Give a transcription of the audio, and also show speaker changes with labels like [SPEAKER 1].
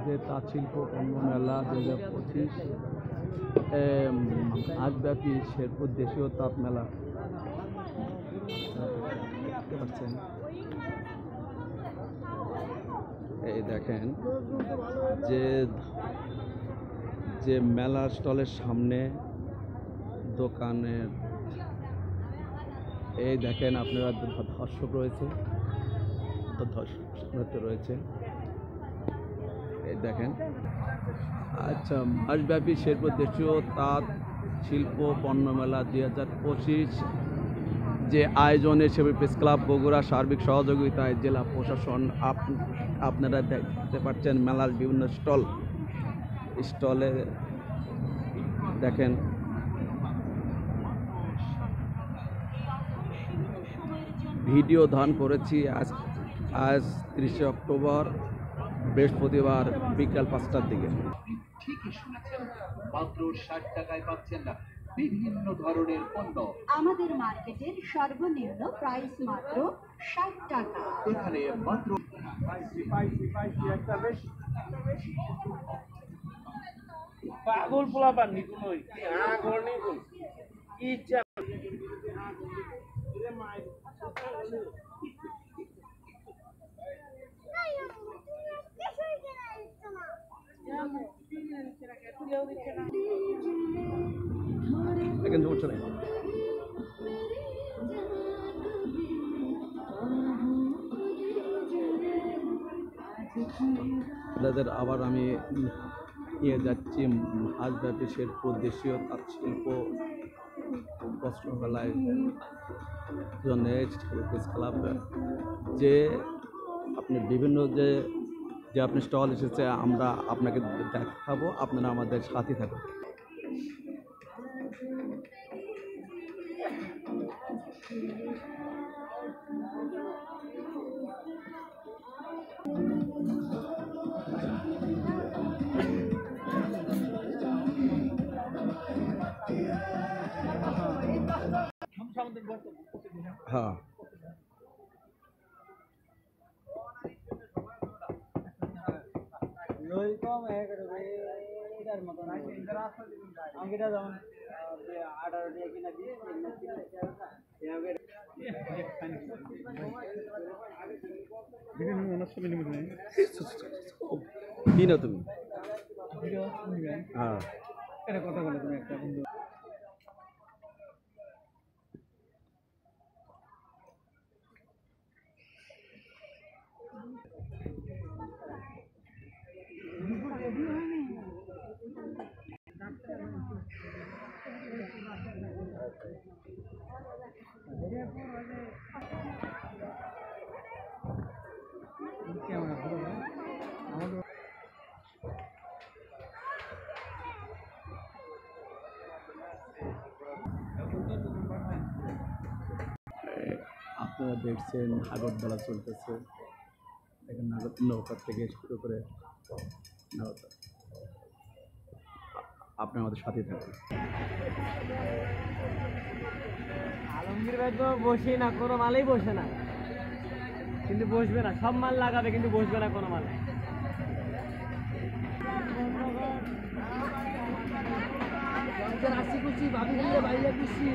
[SPEAKER 1] যে তাঁত শিল্প পণ্য মেলা 2025 আজব্যাপী শেরপুর দেশীয় তাঁত মেলা দেখতে পাচ্ছেন। এই দেখেন যে মেলার স্টলের সামনে দোকানের এই দেখেন আপনারা দর্শক রয়েছে, রয়েছে এই দেখেন। আচ্ছা, মাসব্যাপী শেরপুর দেশীয় তাঁত শিল্প পণ্য মেলা 2025 যে আয়োজনে শেরপুর প্রেস ক্লাব বগুড়া সার্বিক সহযোগিতায় জেলা প্রশাসন আপনারা দেখতে পাচ্ছেন মেলার বিভিন্ন স্টলে দেখেন ভিডিও ধারণ করেছি। আজ 30 অক্টোবর বৃহস্পতিবার বিকাল 5টার দিকে।
[SPEAKER 2] ঠিকই শুনেছেন, মাত্র 60 টাকায় পাচ্ছেন না বিভিন্ন ধরনের পণ্য।
[SPEAKER 3] আমাদের মার্কেটের সর্বনিম্ন প্রাইস মাত্র 60 টাকা।
[SPEAKER 2] এখানে মাত্র
[SPEAKER 4] পাগল পোলা পাননি কোন আগর নেই কোন ইচ্ছা
[SPEAKER 1] আপনাদের আবার আমি নিয়ে যাচ্ছি আজব্যাপী শেরপুর দেশীয় তাঁত শিল্প বস্ত্র মেলায় জন্য প্রেস ক্লাব যে আপনি বিভিন্ন যে আপনি স্টল এসেছে আমরা আপনাকে দেখাবো, আপনারা আমাদের সাথে থাকুন। হ্যাঁ, কি না তুমি হ্যাঁ
[SPEAKER 4] কথা বলো তুমি একটা বন্ধু
[SPEAKER 1] আপনারা দেখছেন আগরতলা চলতেছে, দেখেন নৌকা থেকে শুরু করে নৌকা। আপনি আমাদের সাথে থাকুন।
[SPEAKER 4] আলমগীর ভাই তো বসে না, কোনো মালেই বসে না, কিন্তু বসবে না, সব মাল লাগাবে কিন্তু বসবে না কোনো মালে। আসি খুশি ভাবি বাইরে খুশি